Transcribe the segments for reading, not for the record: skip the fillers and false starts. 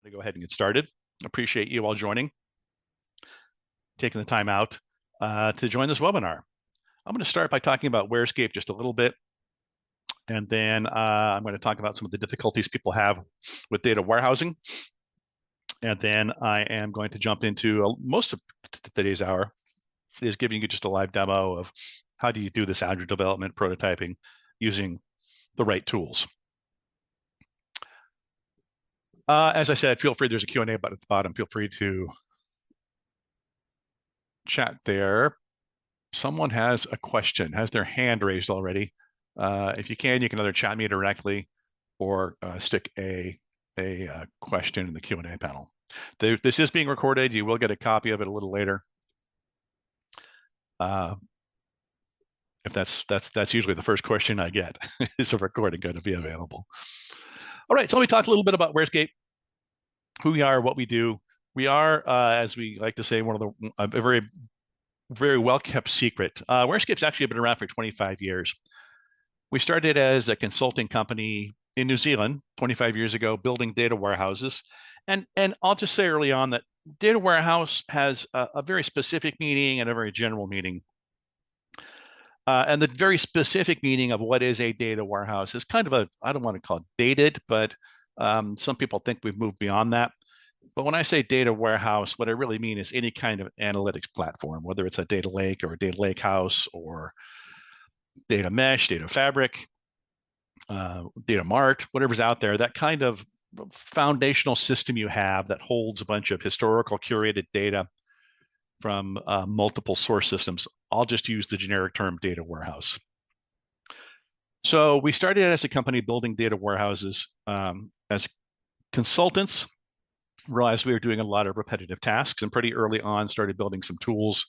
To go ahead and get started. Appreciate you all joining, taking the time out to join this webinar. I'm going to start by talking about WhereScape just a little bit, and then I'm going to talk about some of the difficulties people have with data warehousing, and then I am going to jump into most of today's hour is giving you just a live demo of how do you do this Azure development prototyping using the right tools. As I said, feel free, there's a Q&A button at the bottom. Feel free to chat there. Someone has a question, has their hand raised already. If you can either chat me directly or stick a question in the Q&A panel. This is being recorded. You will get a copy of it a little later. If that's usually the first question I get, is the recording going to be available? All right, so let me talk a little bit about WhereScape, who we are, what we do. We are, as we like to say, one of the a very well-kept secret. WhereScape's actually been around for 25 years. We started as a consulting company in New Zealand 25 years ago, building data warehouses. And I'll just say early on that data warehouse has a very specific meaning and a very general meaning. And the very specific meaning of what is a data warehouse is kind of I don't want to call it dated, but some people think we've moved beyond that. But when I say data warehouse, what I really mean is any kind of analytics platform, whether it's a data lake or a data lake house or data mesh, data fabric, data mart, whatever's out there, that kind of foundational system you have that holds a bunch of historical curated data from multiple source systems. I'll just use the generic term data warehouse. So we started as a company building data warehouses as consultants, realized we were doing a lot of repetitive tasks, and pretty early on started building some tools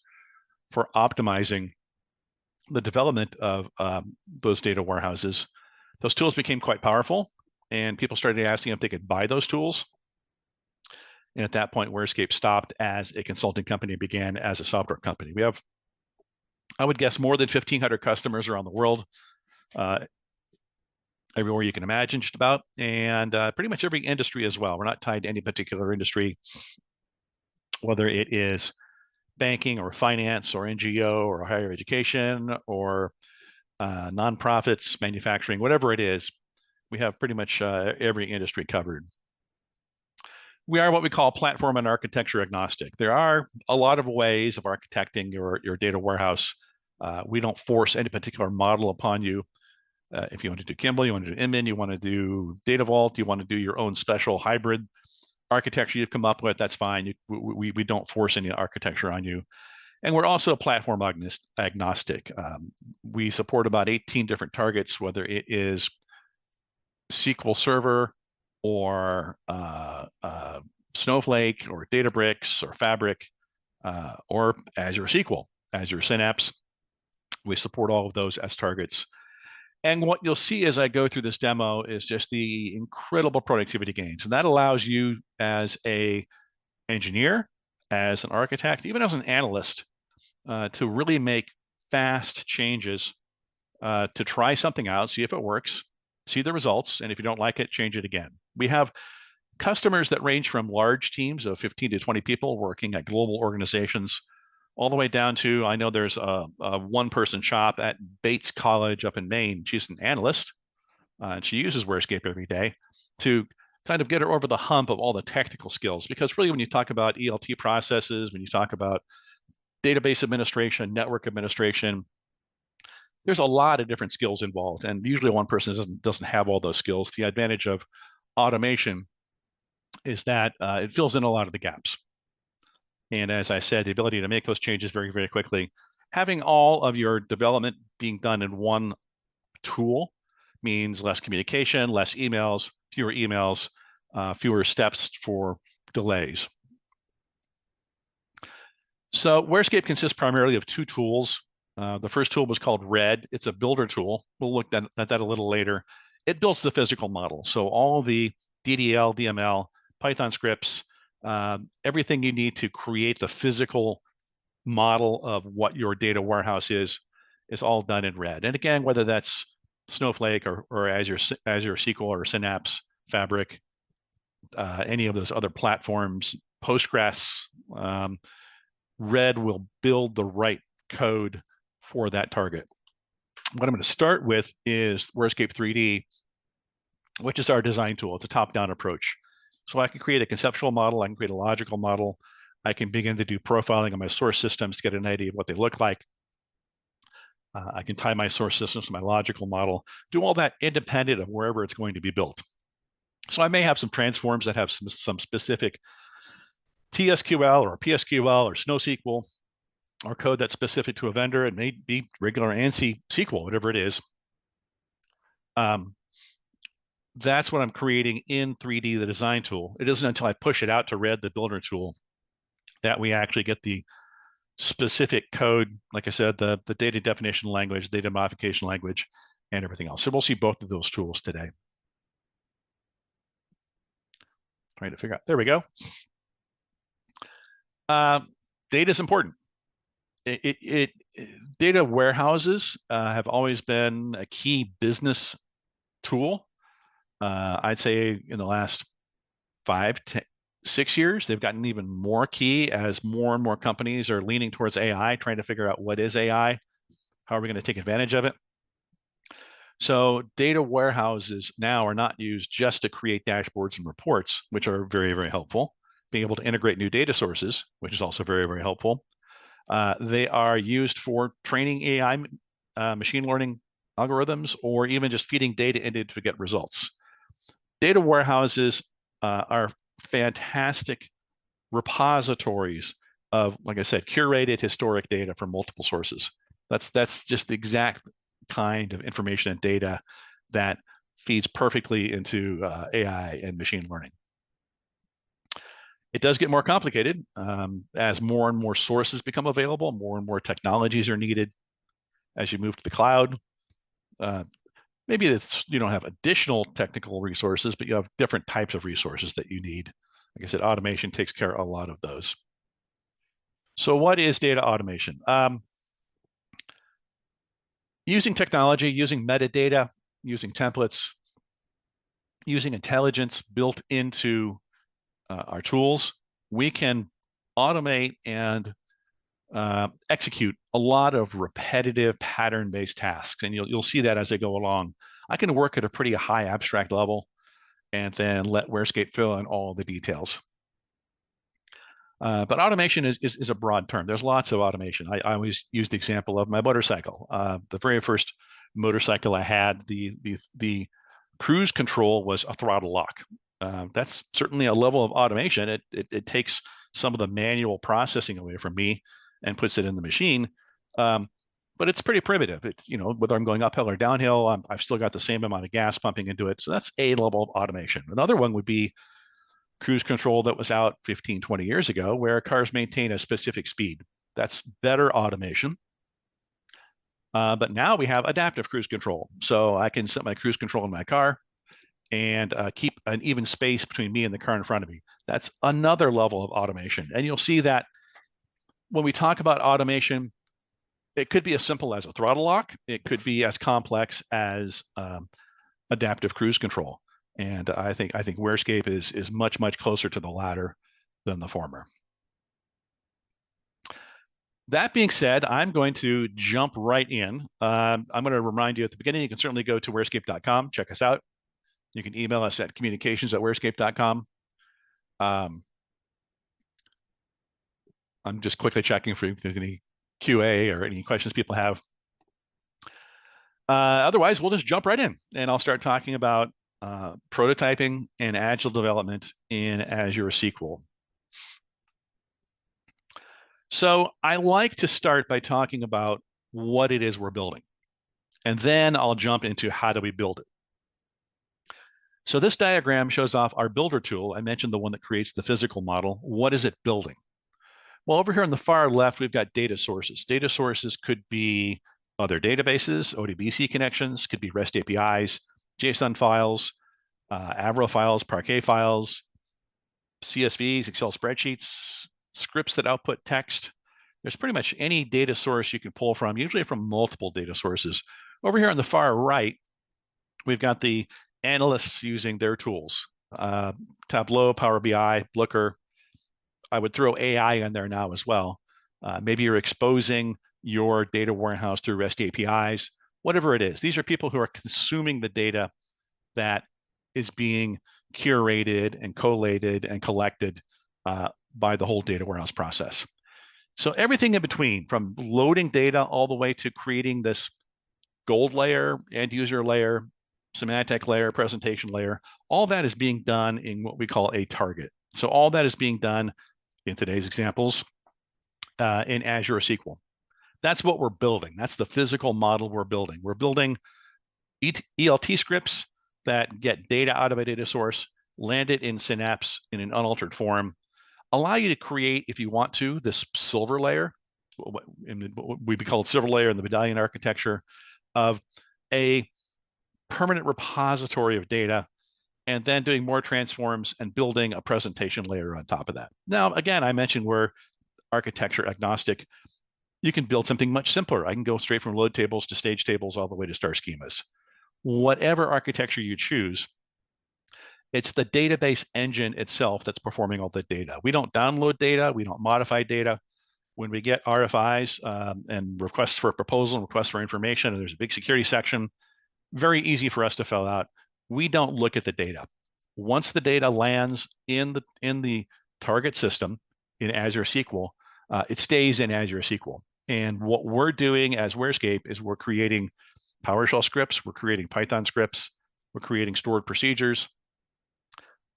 for optimizing the development of those data warehouses. Those tools became quite powerful, and people started asking if they could buy those tools. And at that point, WhereScape stopped as a consulting company and began as a software company. We have, I would guess, more than 1,500 customers around the world, everywhere you can imagine, just about, and pretty much every industry as well. We're not tied to any particular industry, whether it is banking or finance or NGO or higher education or nonprofits, manufacturing, whatever it is. We have pretty much every industry covered. We are what we call platform and architecture agnostic. There are a lot of ways of architecting your data warehouse. We don't force any particular model upon you. If you want to do Kimball, you want to do Inman, you want to do Data Vault, you want to do your own special hybrid architecture you've come up with, that's fine. We don't force any architecture on you. And we're also platform agnostic. We support about 18 different targets, whether it is SQL Server or Snowflake or Databricks or Fabric or Azure SQL, Azure Synapse. We support all of those as targets. And what you'll see as I go through this demo is just the incredible productivity gains. And that allows you as an engineer, as an architect, even as an analyst, to really make fast changes, to try something out, see if it works, see the results, and if you don't like it, change it again. We have customers that range from large teams of 15 to 20 people working at global organizations, all the way down to, I know there's a one-person shop at Bates College up in Maine. She's an analyst, and she uses WhereScape every day to kind of get her over the hump of all the technical skills. Because really, when you talk about ELT processes, when you talk about database administration, network administration, there's a lot of different skills involved. And usually one person doesn't have all those skills. The advantage of automation is that it fills in a lot of the gaps. And as I said, the ability to make those changes very, very quickly. Having all of your development being done in one tool means less communication, less emails, fewer steps for delays. So WhereScape consists primarily of two tools. The first tool was called RED. It's a builder tool. We'll look at that a little later. It builds the physical model. So all the DDL, DML, Python scripts, everything you need to create the physical model of what your data warehouse is all done in RED. And again, whether that's Snowflake or Azure SQL or Synapse, Fabric, any of those other platforms. Postgres, RED will build the right code for that target. What I'm going to start with is WhereScape 3D, which is our design tool. It's a top-down approach. So I can create a conceptual model, I can create a logical model, I can begin to do profiling of my source systems to get an idea of what they look like. I can tie my source systems to my logical model, do all that independent of wherever it's going to be built. So I may have some transforms that have some specific TSQL or PSQL or SnowSQL or code that's specific to a vendor. It may be regular ANSI SQL, whatever it is. That's what I'm creating in 3D, the design tool. It isn't until I push it out to RED, the builder tool, that we actually get the specific code, like I said, the data definition language, data modification language, and everything else. So we'll see both of those tools today. Trying to figure out, there we go. Data is important. Data warehouses have always been a key business tool. I'd say in the last 5 to 6 years, they've gotten even more key as more and more companies are leaning towards AI, trying to figure out what is AI, how are we going to take advantage of it. So data warehouses now are not used just to create dashboards and reports, which are very, very helpful. Being able to integrate new data sources, which is also very, very helpful. They are used for training AI, machine learning algorithms, or even just feeding data into to get results. Data warehouses are fantastic repositories of, like I said, curated historic data from multiple sources. That's just the exact kind of information and data that feeds perfectly into AI and machine learning. It does get more complicated as more and more sources become available, more and more technologies are needed as you move to the cloud. Maybe it's, you don't have additional technical resources, but you have different types of resources that you need. Like I said, automation takes care of a lot of those. So what is data automation? Using technology, using metadata, using templates, using intelligence built into our tools, we can automate and execute a lot of repetitive pattern-based tasks. And you'll see that as they go along. I can work at a pretty high abstract level and then let WhereScape fill in all the details. But automation is a broad term. There's lots of automation. I always use the example of my motorcycle. The very first motorcycle I had, the cruise control was a throttle lock. That's certainly a level of automation. It takes some of the manual processing away from me and puts it in the machine. But it's pretty primitive. It's, you know, whether I'm going uphill or downhill, I've still got the same amount of gas pumping into it. So that's a level of automation. Another one would be cruise control that was out 15, 20 years ago, where cars maintain a specific speed. That's better automation. But now we have adaptive cruise control. So I can set my cruise control in my car and keep an even space between me and the car in front of me. That's another level of automation. And you'll see that when we talk about automation, it could be as simple as a throttle lock. It could be as complex as adaptive cruise control. And I think WhereScape is much, much closer to the latter than the former. That being said, I'm going to jump right in. I'm going to remind you at the beginning, you can certainly go to wherescape.com, check us out. You can email us at communications@wherescape.com. I'm just quickly checking for if there's any QA or any questions people have. Otherwise, we'll just jump right in, and I'll start talking about prototyping and agile development in Azure SQL. So I like to start by talking about what it is we're building, and then I'll jump into how do we build it. So this diagram shows off our builder tool. I mentioned the one that creates the physical model. What is it building? Well, over here on the far left, we've got data sources. Data sources could be other databases, ODBC connections, could be REST APIs, JSON files, Avro files, Parquet files, CSVs, Excel spreadsheets, scripts that output text. There's pretty much any data source you can pull from, usually from multiple data sources. Over here on the far right, we've got the analysts using their tools. Tableau, Power BI, Looker. I would throw AI in there now as well. Maybe you're exposing your data warehouse through REST APIs, whatever it is. These are people who are consuming the data that is being curated and collated and collected by the whole data warehouse process. So everything in between, from loading data all the way to creating this gold layer, end user layer, semantic layer, presentation layer, all that is being done in what we call a target. So all that is being done in today's examples in Azure SQL. That's what we're building. That's the physical model we're building. We're building ELT scripts that get data out of a data source, land it in Synapse in an unaltered form, allow you to create, if you want to, this silver layer, we call it silver layer in the medallion architecture, of a permanent repository of data, and then doing more transforms and building a presentation layer on top of that. Now, again, I mentioned we're architecture agnostic. You can build something much simpler. I can go straight from load tables to stage tables all the way to star schemas. Whatever architecture you choose, it's the database engine itself that's performing all the data. We don't download data. We don't modify data. When we get RFIs and requests for a proposal and requests for information, and there's a big security section, very easy for us to fill out. We don't look at the data. Once the data lands in the target system in Azure SQL, it stays in Azure SQL. And what we're doing as WhereScape is we're creating PowerShell scripts, we're creating Python scripts, we're creating stored procedures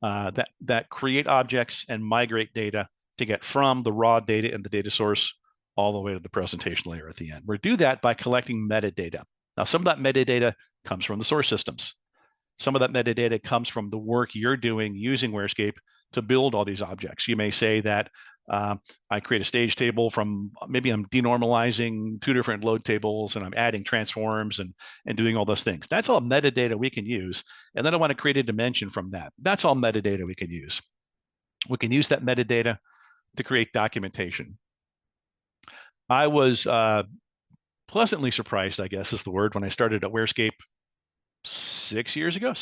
that create objects and migrate data to get from the raw data in the data source all the way to the presentation layer at the end. We do that by collecting metadata. Now, some of that metadata comes from the source systems. Some of that metadata comes from the work you're doing using WhereScape to build all these objects. You may say that I create a stage table from, maybe I'm denormalizing 2 different load tables and I'm adding transforms and doing all those things. That's all metadata we can use. And then I want to create a dimension from that. That's all metadata we can use. We can use that metadata to create documentation. I was pleasantly surprised, I guess is the word, when I started at WhereScape 6 years ago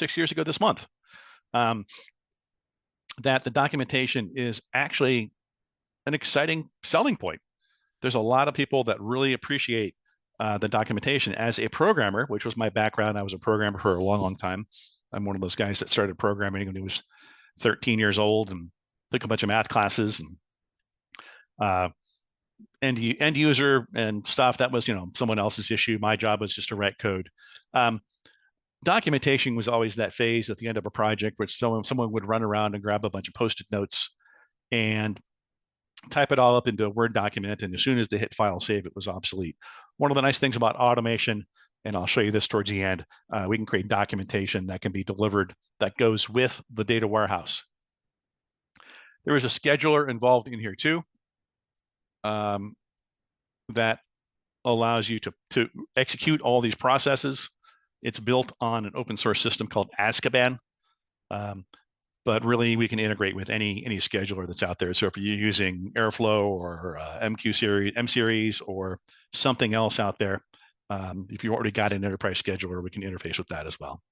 this month, that the documentation is actually an exciting selling point. There's a lot of people that really appreciate the documentation. As a programmer, which was my background, I was a programmer for a long, long time. I'm one of those guys that started programming when he was 13 years old and took a bunch of math classes and end user and stuff. That was, someone else's issue. My job was just to write code. Documentation was always that phase at the end of a project, which someone would run around and grab a bunch of Post-it notes and type it all up into a Word document. And as soon as they hit file save, it was obsolete. One of the nice things about automation, and I'll show you this towards the end, we can create documentation that can be delivered that goes with the data warehouse. There is a scheduler involved in here too, that allows you to execute all these processes. It's built on an open source system called Azkaban, but really we can integrate with any scheduler that's out there. So if you're using Airflow or M series or something else out there, if you already got an enterprise scheduler, we can interface with that as well.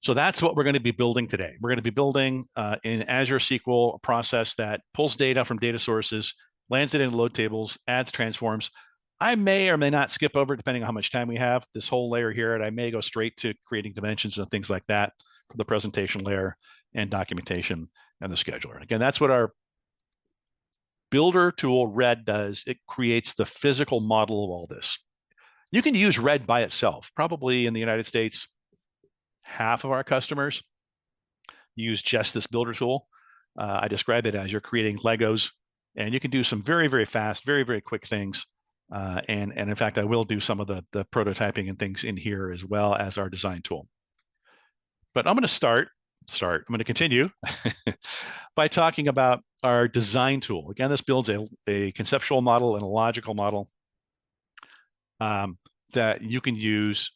So that's what we're going to be building today. We're going to be building in Azure SQL a process that pulls data from data sources, lands it in load tables, adds transforms. I may or may not skip over, depending on how much time we have, this whole layer here, and I may go straight to creating dimensions and things like that for the presentation layer and documentation and the scheduler. Again, that's what our builder tool RED does. It creates the physical model of all this. You can use RED by itself. Probably in the United States, half of our customers use just this builder tool. I describe it as you're creating Legos, and you can do some very, very fast, very, very quick things. And in fact, I will do some of the prototyping and things in here as well as our design tool. But I'm going to I'm going to continue by talking about our design tool. Again, this builds a conceptual model and a logical model that you can use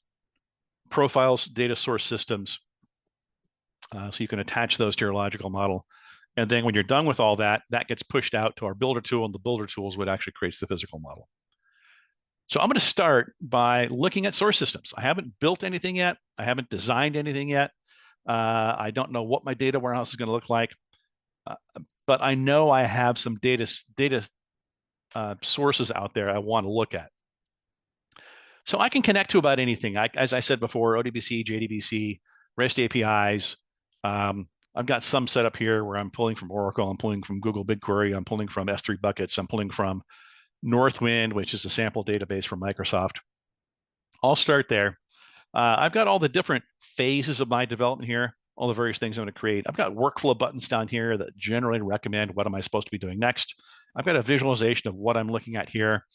profiles, data source systems, so you can attach those to your logical model. And then when you're done with all that, that gets pushed out to our builder tool, and the builder tool is what actually creates the physical model. So I'm going to start by looking at source systems. I haven't built anything yet. I haven't designed anything yet. I don't know what my data warehouse is going to look like, but I know I have some data sources out there I want to look at. So I can connect to about anything. As I said before, ODBC, JDBC, REST APIs. I've got some set up here where I'm pulling from Oracle, I'm pulling from Google BigQuery, I'm pulling from S3 buckets, I'm pulling from Northwind, which is a sample database from Microsoft. I'll start there. I've got all the different phases of my development here, all the various things I'm going to create. I've got workflow buttons down here that generally recommend what am I supposed to be doing next. I've got a visualization of what I'm looking at here,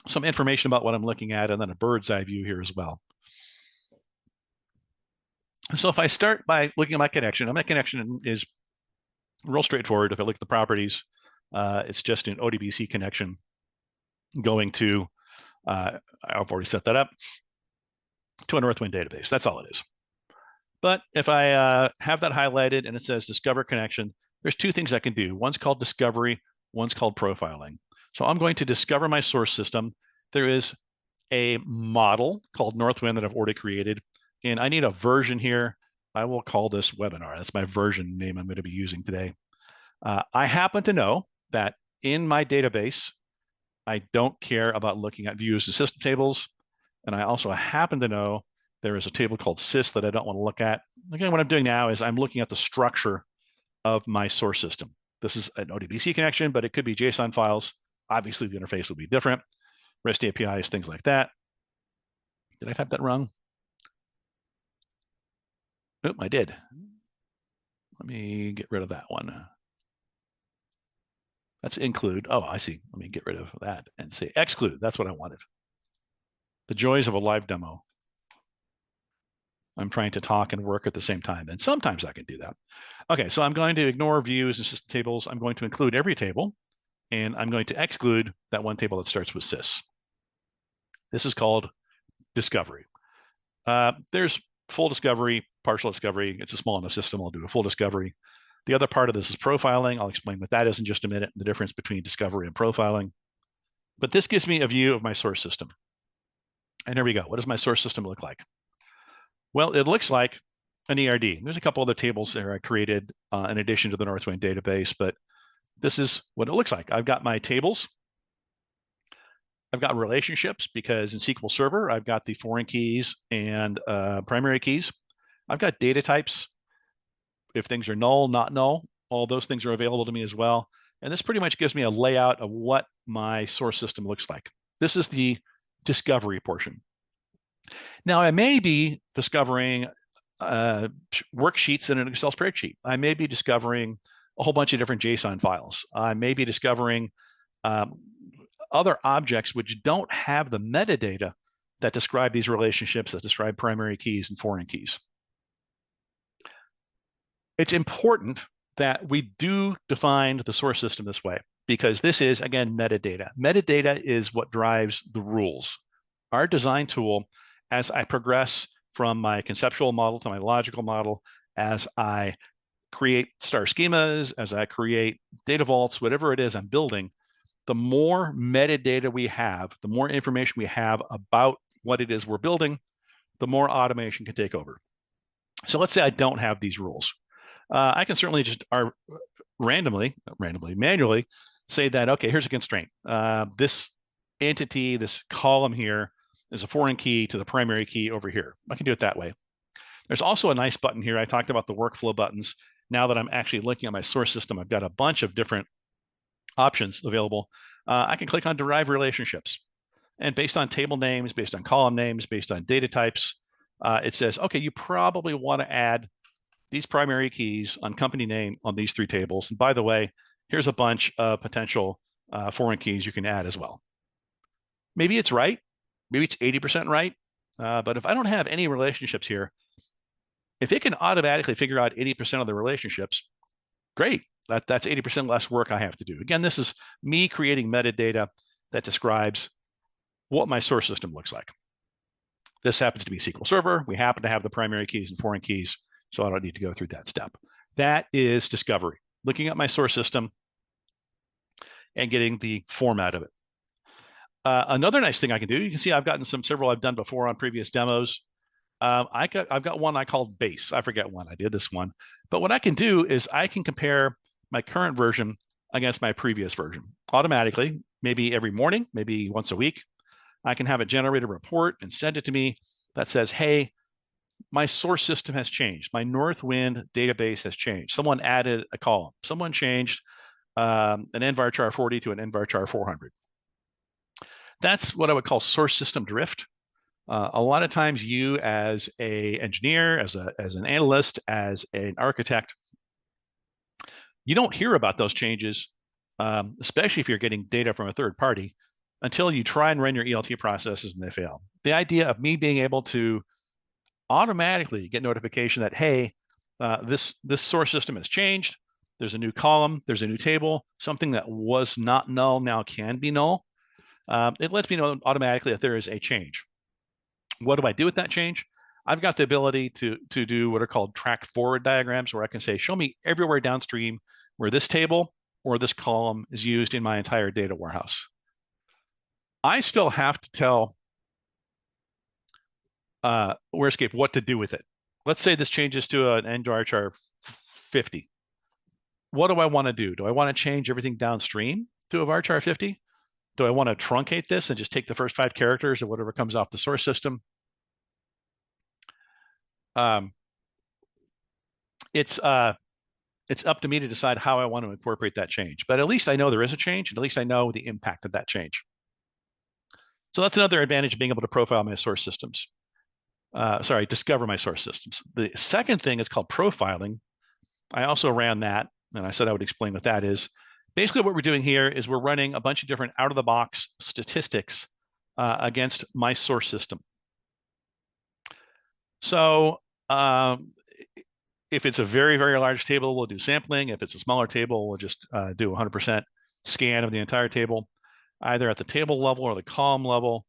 some information about what I'm looking at, and then a bird's eye view here as well. So if I start by looking at my connection, and my connection is real straightforward. If I look at the properties, it's just an ODBC connection going to, I've already set that up, to a Northwind database. That's all it is. But if I have that highlighted and it says discover connection, there's two things I can do. One's called discovery, one's called profiling. So I'm going to discover my source system. There is a model called Northwind that I've already created, and I need a version here. I will call this webinar. That's my version name I'm going to be using today. I happen to know that in my database, I don't care about looking at views and system tables. And I also happen to know there is a table called sys that I don't want to look at. Again, what I'm doing now is I'm looking at the structure of my source system. This is an ODBC connection, but it could be JSON files. Obviously, the interface will be different. REST APIs, things like that. Did I type that wrong? Nope, I did. Let me get rid of that one. That's include. Oh, I see. Let me get rid of that and say exclude. That's what I wanted. The joys of a live demo. I'm trying to talk and work at the same time, and sometimes I can do that. Okay, so I'm going to ignore views and system tables. I'm going to include every table, and I'm going to exclude that one table that starts with sys. This is called discovery. There's full discovery, partial discovery. It's a small enough system. I'll do a full discovery. The other part of this is profiling. I'll explain what that is in just a minute, the difference between discovery and profiling. But this gives me a view of my source system. And here we go. What does my source system look like? Well, it looks like an ERD. There's a couple other tables there I created in addition to the Northwind database, but this is what it looks like. I've got my tables. I've got relationships because in SQL Server, I've got the foreign keys and primary keys. I've got data types. If things are null, not null, all those things are available to me as well. And this pretty much gives me a layout of what my source system looks like. This is the discovery portion. Now, I may be discovering worksheets in an Excel spreadsheet. I may be discovering a whole bunch of different JSON files. I may be discovering other objects which don't have the metadata that describe these relationships, that describe primary keys and foreign keys. It's important that we do define the source system this way, because this is, again, metadata. Metadata is what drives the rules. Our design tool, as I progress from my conceptual model to my logical model, as I create star schemas, as I create data vaults, whatever it is I'm building, the more metadata we have, the more information we have about what it is we're building, the more automation can take over. So let's say I don't have these rules. I can certainly just manually say that, okay, here's a constraint. This entity, this column here is a foreign key to the primary key over here. I can do it that way. There's also a nice button here. I talked about the workflow buttons. Now that I'm actually looking at my source system, I've got a bunch of different options available. I can click on derive relationships. And based on table names, based on column names, based on data types, it says, okay, you probably want to add these primary keys on company name on these three tables. And by the way, here's a bunch of potential foreign keys you can add as well. Maybe it's right. Maybe it's 80% right. But if I don't have any relationships here, if it can automatically figure out 80% of the relationships, great. That's 80% less work I have to do. Again, this is me creating metadata that describes what my source system looks like. This happens to be SQL Server. We happen to have the primary keys and foreign keys, so I don't need to go through that step. That is discovery, looking at my source system and getting the format of it. Another nice thing I can do, you can see I've gotten several I've done before on previous demos. I've got one I called base. I forget one. I did this one. But what I can do is I can compare my current version against my previous version automatically, maybe every morning, maybe once a week. I can have it generate a report and send it to me that says, hey, my source system has changed. My Northwind database has changed. Someone added a column. Someone changed an nvarchar 40 to an nvarchar 400. That's what I would call source system drift. A lot of times you as an engineer, as an analyst, as an architect, you don't hear about those changes, especially if you're getting data from a third party, until you try and run your ELT processes and they fail. The idea of me being able to automatically get notification that, hey, this source system has changed. There's a new column, there's a new table, something that was not null now can be null. It lets me know automatically that there is a change. What do I do with that change? I've got the ability to do what are called track forward diagrams, where I can say, show me everywhere downstream where this table or this column is used in my entire data warehouse. I still have to tell WhereScape what to do with it. Let's say this changes to an nvarchar 50. What do I want to do? Do I want to change everything downstream to a varchar 50? Do I want to truncate this and just take the first 5 characters of whatever comes off the source system? It's up to me to decide how I want to incorporate that change. But at least I know there is a change, and at least I know the impact of that change. So that's another advantage of being able to profile my source systems. Discover my source systems. The second thing is called profiling. I also ran that, and I said I would explain what that is. Basically, what we're doing here is we're running a bunch of different out-of-the-box statistics against my source system. So if it's a very, very large table, we'll do sampling. If it's a smaller table, we'll just do 100% scan of the entire table. Either at the table level or the column level,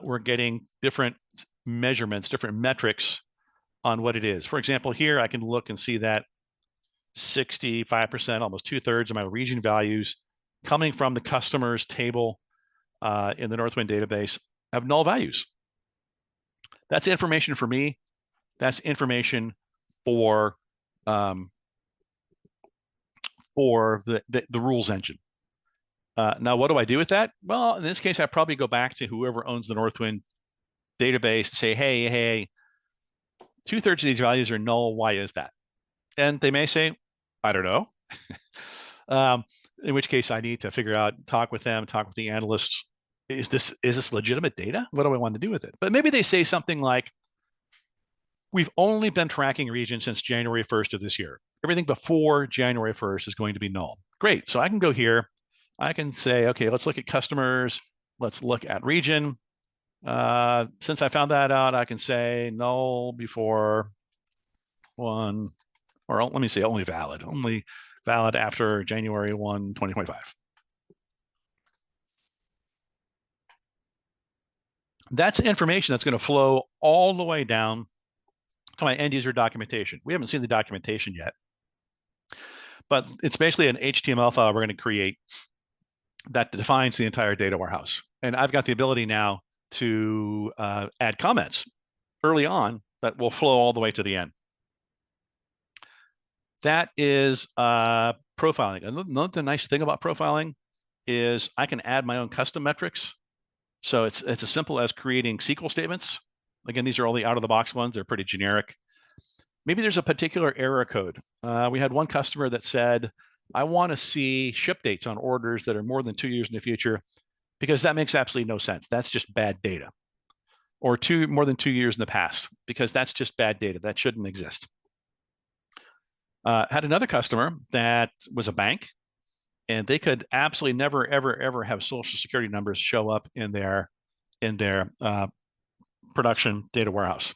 we're getting different measurements, different metrics on what it is. For example, here I can look and see that 65%, almost 2/3 of my region values coming from the customer's table in the Northwind database have null values. That's information for me. That's information for the rules engine. Now, what do I do with that? Well, in this case, I probably go back to whoever owns the Northwind database and say, hey, 2/3 of these values are null. Why is that? And they may say, I don't know. In which case I need to figure out, talk with them, talk with the analysts. Is this legitimate data? What do I want to do with it? But maybe they say something like, we've only been tracking regions since January 1st of this year. Everything before January 1st is going to be null. Great. So I can go here. I can say, okay, let's look at customers. Let's look at region. Since I found that out, I can say null before one, or let me say only valid after January 1, 2025. That's information that's going to flow all the way down to my end user documentation. We haven't seen the documentation yet, but it's basically an HTML file we're going to create that defines the entire data warehouse. And I've got the ability now to add comments early on that will flow all the way to the end. That is profiling. Another nice thing about profiling is I can add my own custom metrics. So it's as simple as creating SQL statements. Again, these are all the out-of-the-box ones. They're pretty generic. Maybe there's a particular error code. We had one customer that said, I want to see ship dates on orders that are more than 2 years in the future, because that makes absolutely no sense. That's just bad data. Or more than 2 years in the past, because that's just bad data. That shouldn't exist. Had another customer that was a bank, and they could absolutely never, ever have social security numbers show up in their production data warehouse.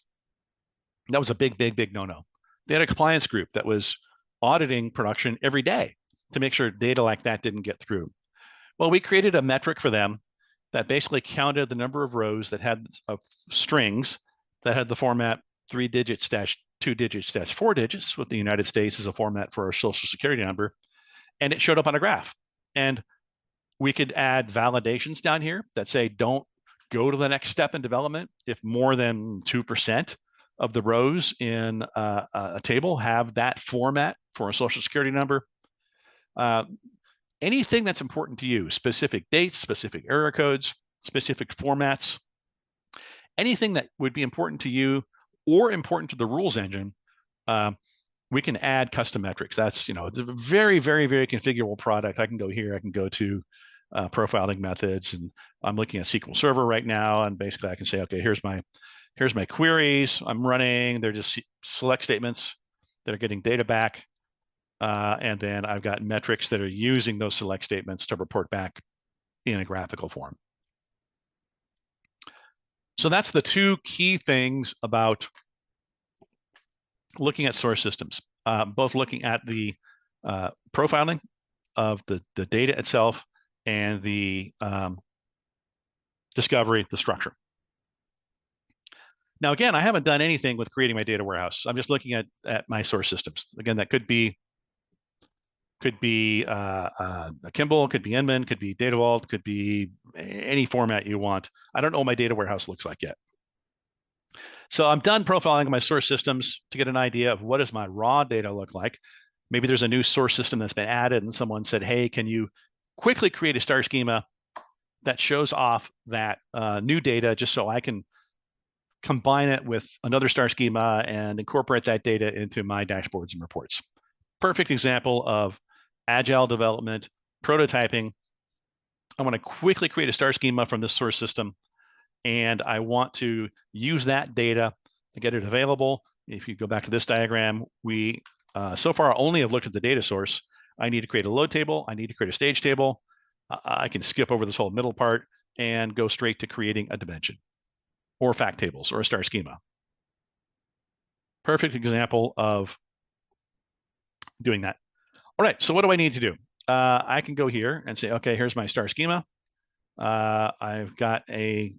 That was a big no-no. They had a compliance group that was auditing production every day to make sure data like that didn't get through. Well, we created a metric for them that basically counted the number of rows that had strings that had the format 3 digits - 2 digits - 4 digits, with the United States as a format for our social security number. And it showed up on a graph. And we could add validations down here that say, don't go to the next step in development if more than 2% of the rows in a table have that format for a social security number. Anything that's important to you, specific dates, specific error codes, specific formats, anything that would be important to you or important to the rules engine, we can add custom metrics. That's, it's a very, very, very configurable product. I can go here, I can go to profiling methods, and I'm looking at SQL Server right now, and basically I can say, okay, here's my queries I'm running. They're just select statements that are getting data back. And then I've got metrics that are using those select statements to report back in a graphical form. So that's the two key things about looking at source systems, both looking at the profiling of the data itself and the discovery, the structure. Now, again, I haven't done anything with creating my data warehouse. I'm just looking at my source systems. Again, that could be a Kimball, could be Inman, could be Data Vault, could be any format you want. I don't know what my data warehouse looks like yet. So I'm done profiling my source systems to get an idea of what does my raw data look like. Maybe there's a new source system that's been added and someone said, hey, can you quickly create a star schema that shows off that new data just so I can combine it with another star schema and incorporate that data into my dashboards and reports. Perfect example of agile development, prototyping. I want to quickly create a star schema from this source system, and I want to use that data to get it available. If you go back to this diagram, we so far only have looked at the data source. I need to create a load table. I need to create a stage table. I can skip over this whole middle part and go straight to creating a dimension or fact tables or a star schema. Perfect example of doing that. All right, so what do I need to do? I can go here and say, okay, here's my star schema. I've got a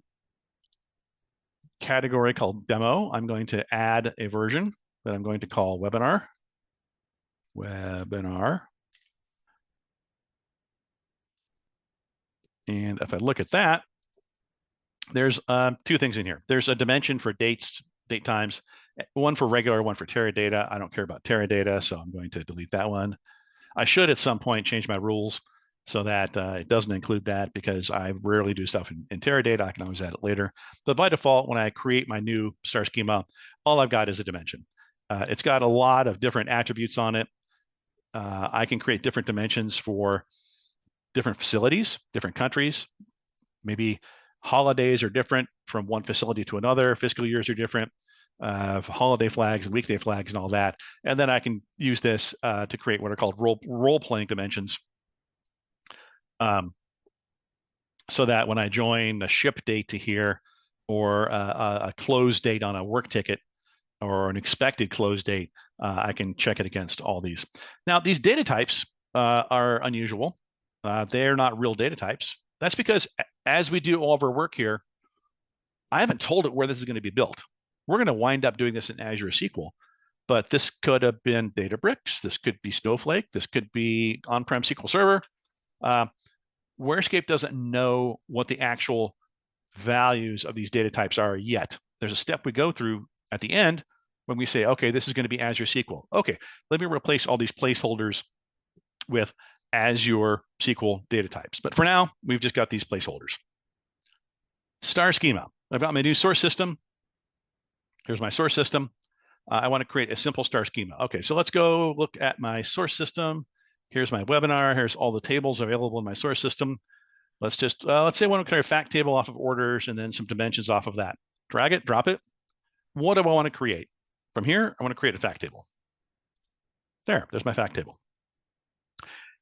category called demo. I'm going to add a version that I'm going to call webinar. And if I look at that, there's two things in here. There's a dimension for dates, date times, one for regular, one for Teradata. I don't care about Teradata, so I'm going to delete that one. I should at some point change my rules so that it doesn't include that, because I rarely do stuff in Teradata. I can always add it later. But by default, when I create my new star schema, all I've got is a dimension. It's got a lot of different attributes on it. I can create different dimensions for different facilities, different countries. Maybe holidays are different from one facility to another. Fiscal years are different. Holiday flags and weekday flags and all that. And then I can use this to create what are called role-playing dimensions. So that when I join a ship date to here, or a close date on a work ticket, or an expected close date, I can check it against all these. Now, these data types are unusual. They're not real data types. That's because as we do all of our work here, I haven't told it where this is going to be built. We're going to wind up doing this in Azure SQL, but this could have been Databricks. This could be Snowflake. This could be on-prem SQL Server. WhereScape doesn't know what the actual values of these data types are yet. There's a step we go through at the end when we say, okay, this is going to be Azure SQL. Okay, let me replace all these placeholders with Azure SQL data types. But for now, we've just got these placeholders. Star schema. I've got my new source system. Here's my source system. I want to create a simple star schema. Okay, so let's go look at my source system. Here's my webinar. Here's all the tables available in my source system. Let's just, let's say I want to create a fact table off of orders and then some dimensions off of that. Drag it, drop it. What do I want to create? From here, I want to create a fact table. There's my fact table.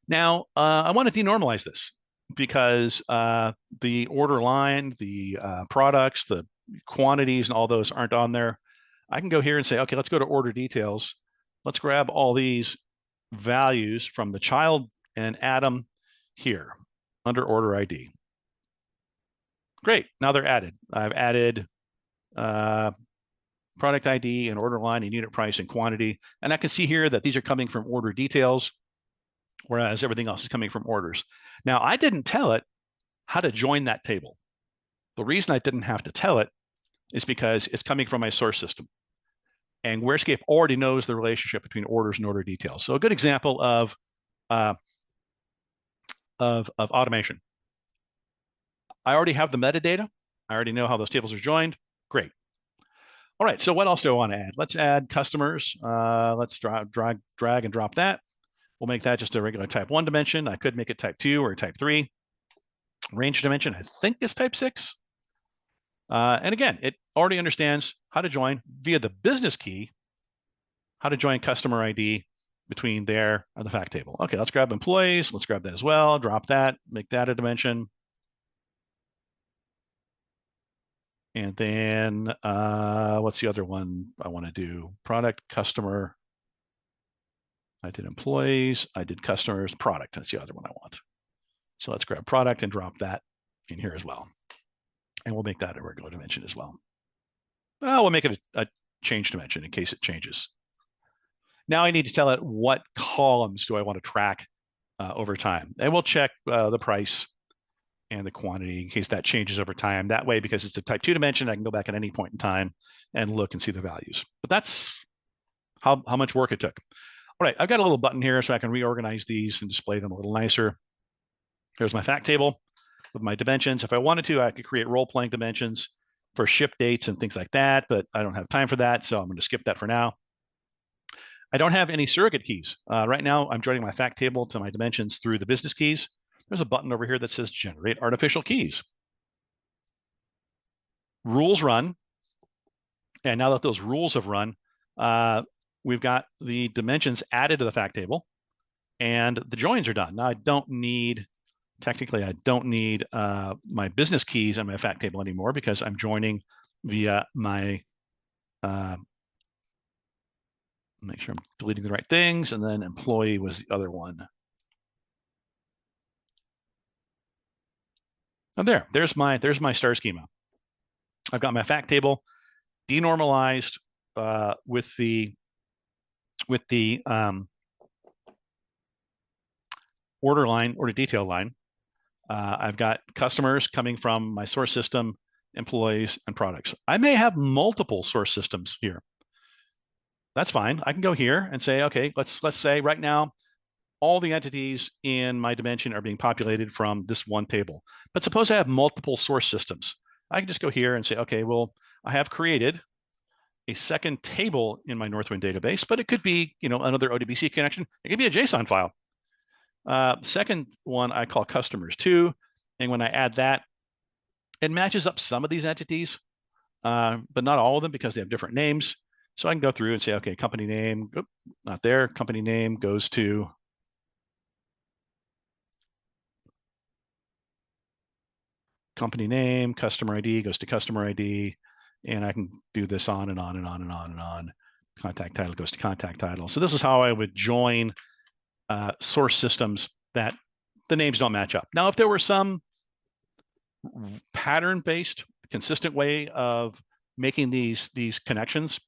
Now, I want to denormalize this because the order line, the products, the quantities, and all those aren't on there. I can go here and say, okay, let's go to order details. Let's grab all these values from the child and add them here under order ID. Great, now they're added. I've added product ID and order line and unit price and quantity. And I can see here that these are coming from order details, whereas everything else is coming from orders. Now, I didn't tell it how to join that table. The reason I didn't have to tell it is because it's coming from my source system. And WhereScape already knows the relationship between orders and order details. So a good example of automation. I already have the metadata. I already know how those tables are joined. Great. All right, so what else do I want to add? Let's add customers. Let's drag and drop that. We'll make that just a regular type 1 dimension. I could make it type 2 or type 3. Range dimension, I think, is type 6. And again, it already understands how to join via the business key, how to join customer ID between there and the fact table. Okay, let's grab employees. Let's grab that as well. Drop that, make that a dimension. And then what's the other one I want to do? Product, customer. I did employees. I did customers, product. That's the other one I want. So let's grab product and drop that in here as well. And we'll make that a regular dimension as well. We'll make it a change dimension in case it changes. Now I need to tell it what columns do I want to track over time. And we'll check the price and the quantity in case that changes over time. That way, because it's a type 2 dimension, I can go back at any point in time and look and see the values. But that's how much work it took. All right, I've got a little button here so I can reorganize these and display them a little nicer. Here's my fact table with my dimensions. If I wanted to, I could create role-playing dimensions for ship dates and things like that, but I don't have time for that, so I'm going to skip that for now. I don't have any surrogate keys. Right now, I'm joining my fact table to my dimensions through the business keys. There's a button over here that says Generate Artificial Keys. Rules run. And now that those rules have run, we've got the dimensions added to the fact table, and the joins are done. Now, technically, I don't need my business keys on my fact table anymore because I'm joining via my, make sure I'm deleting the right things, and then employee was the other one. Oh, there's my star schema. I've got my fact table denormalized with the order detail line. I've got customers coming from my source system, employees, and products. I may have multiple source systems here. That's fine. I can go here and say, okay, let's say right now, all the entities in my dimension are being populated from this one table. But suppose I have multiple source systems. I can just go here and say, okay, well, I have created a second table in my Northwind database, but it could be, another ODBC connection. It could be a JSON file. Second one I call customers 2. And when I add that, it matches up some of these entities, but not all of them because they have different names. So I can go through and say, okay, company name, not there. Company name goes to company name, customer ID goes to customer ID, and I can do this on and on and on and on and on. Contact title goes to contact title. So this is how I would join source systems that the names don't match up. Now, if there were some pattern-based, consistent way of making these connections,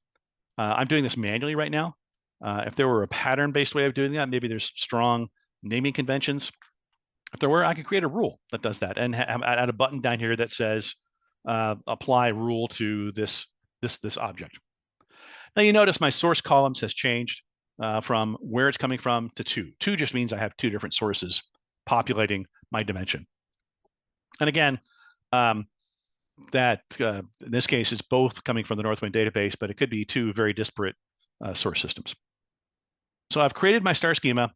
I'm doing this manually right now. If there were a pattern-based way of doing that, maybe there's strong naming conventions. If there were, I could create a rule that does that and add a button down here that says apply rule to this object. Now you notice my source columns has changed from where it's coming from to 2. 2 just means I have 2 different sources populating my dimension. And again, that in this case, it's both coming from the Northwind database, but it could be 2 very disparate source systems. So I've created my star schema.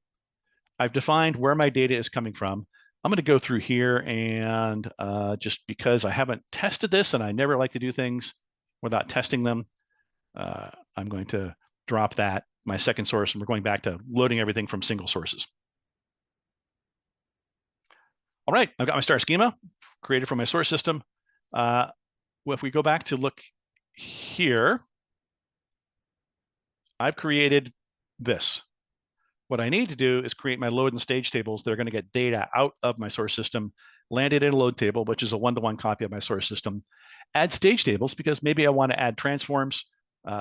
I've defined where my data is coming from. I'm going to go through here and just because I haven't tested this and I never like to do things without testing them, I'm going to drop that, my second source, and we're going back to loading everything from single sources. All right, I've got my star schema created from my source system. Well, if we go back to look here, I've created this. What I need to do is create my load and stage tables that are going to get data out of my source system, land it in a load table, which is a one-to-one copy of my source system. Add stage tables because maybe I want to add transforms.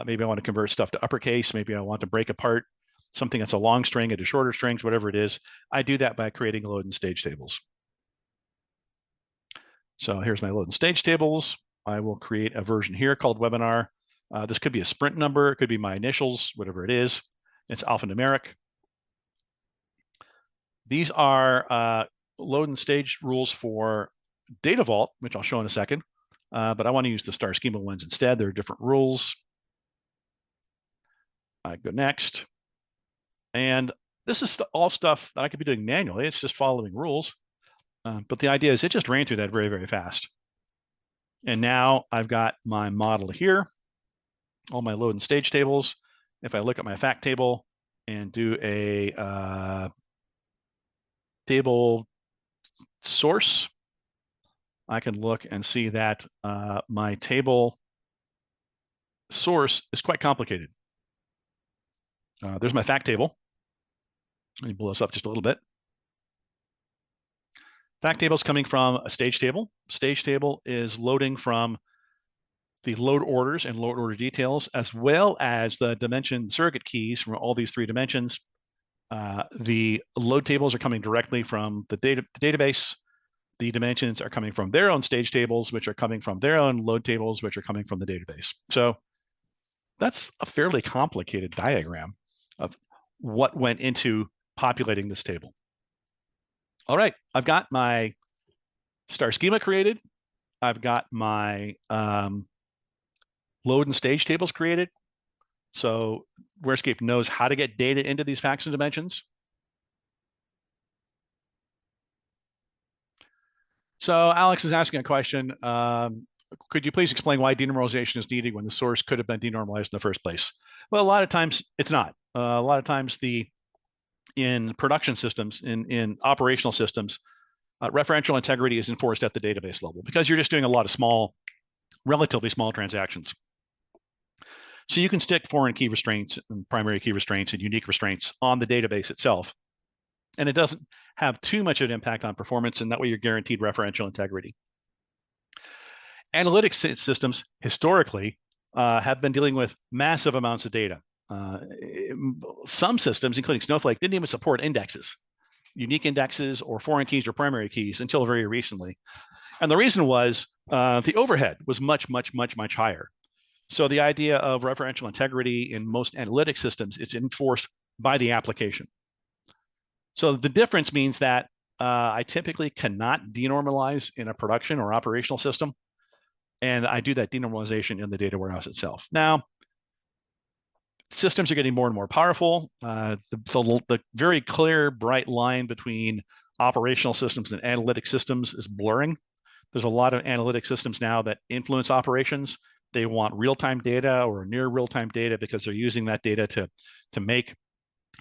Maybe I want to convert stuff to uppercase. Maybe I want to break apart something that's a long string into shorter strings, whatever it is. I do that by creating load and stage tables. So here's my load and stage tables. I will create a version here called webinar. This could be a sprint number. It could be my initials, whatever it is. It's alphanumeric. These are load and stage rules for Data Vault, which I'll show in a second. But I want to use the star schema ones instead. There are different rules. I go next. And this is all stuff that I could be doing manually. It's just following rules. But the idea is it just ran through that very, very fast. And now I've got my model here, all my load and stage tables. If I look at my fact table and do a table source, I can look and see that my table source is quite complicated. There's my fact table. Let me blow this up just a little bit. Fact table is coming from a stage table. Stage table is loading from the load orders and load order details, as well as the dimension surrogate keys from all these three dimensions. The load tables are coming directly from the database. The dimensions are coming from their own stage tables, which are coming from their own load tables, which are coming from the database. So that's a fairly complicated diagram of what went into populating this table. All right, I've got my star schema created. I've got my load and stage tables created. So WhereScape knows how to get data into these facts and dimensions. So Alex is asking a question. Could you please explain why denormalization is needed when the source could have been denormalized in the first place? Well, a lot of times it's not. A lot of times in production systems, in operational systems, referential integrity is enforced at the database level because you're just doing a lot of relatively small transactions. So you can stick foreign key restraints and primary key restraints and unique restraints on the database itself. And it doesn't have too much of an impact on performance, and that way you're guaranteed referential integrity. Analytics systems historically have been dealing with massive amounts of data. Some systems, including Snowflake, didn't even support indexes, unique indexes or foreign keys or primary keys until very recently. And the reason was the overhead was much, much, much, much higher. So the idea of referential integrity in most analytic systems, it's enforced by the application. So the difference means that I typically cannot denormalize in a production or operational system. And I do that denormalization in the data warehouse itself. Now, systems are getting more and more powerful. The very clear, bright line between operational systems and analytic systems is blurring. There's a lot of analytic systems now that influence operations. They want real-time data or near real-time data because they're using that data to make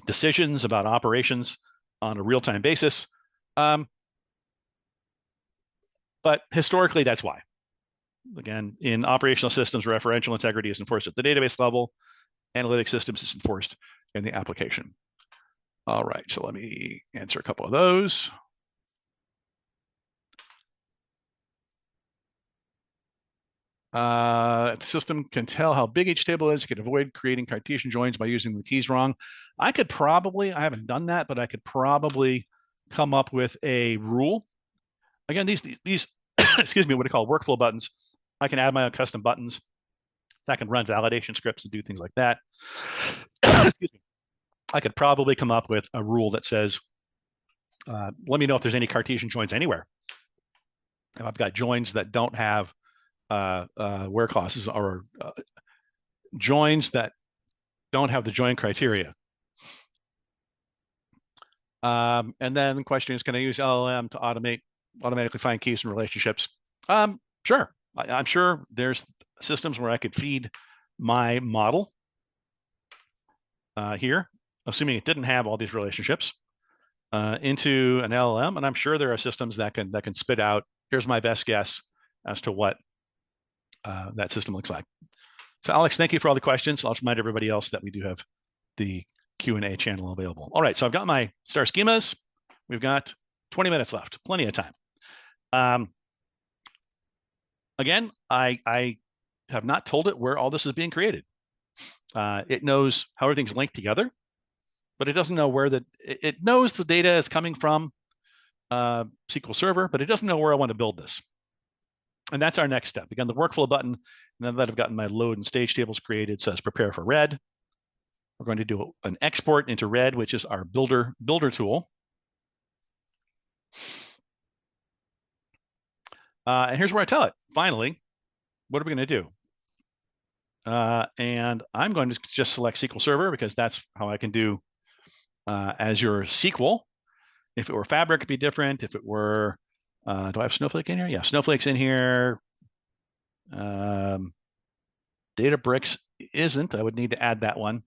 decisions about operations on a real-time basis. But historically, that's why. Again, in operational systems, referential integrity is enforced at the database level. Analytic systems is enforced in the application. All right, so let me answer a couple of those. The system can tell how big each table is. You could avoid creating Cartesian joins by using the keys wrong. I haven't done that, but I could probably come up with a rule. Again, these excuse me, what I call workflow buttons. I can add my own custom buttons. I can run validation scripts and do things like that. Excuse me. I could probably come up with a rule that says, let me know if there's any Cartesian joins anywhere. If I've got joins that don't have where clauses or joins that don't have the join criteria. And then the question is, can I use LLM to automatically find keys and relationships? Sure. I'm sure there's systems where I could feed my model here, assuming it didn't have all these relationships, into an LLM. And I'm sure there are systems that can spit out, here's my best guess as to what that system looks like. So Alex, thank you for all the questions. I'll remind everybody else that we do have the Q&A channel available. All right, so I've got my star schemas. We've got 20 minutes left, plenty of time. Again, I have not told it where all this is being created. It knows how everything's linked together, but it doesn't know where it knows the data is coming from SQL Server, but it doesn't know where I want to build this. And that's our next step. Again, the workflow button, now that I've gotten my load and stage tables created, says prepare for RED. We're going to do an export into RED, which is our builder tool. And here's where I tell it, finally, what are we going to do? And I'm going to just select SQL Server because that's how I can do Azure SQL. If it were Fabric, it'd be different. If it were, do I have Snowflake in here? Yeah, Snowflake's in here. Databricks isn't. I would need to add that one.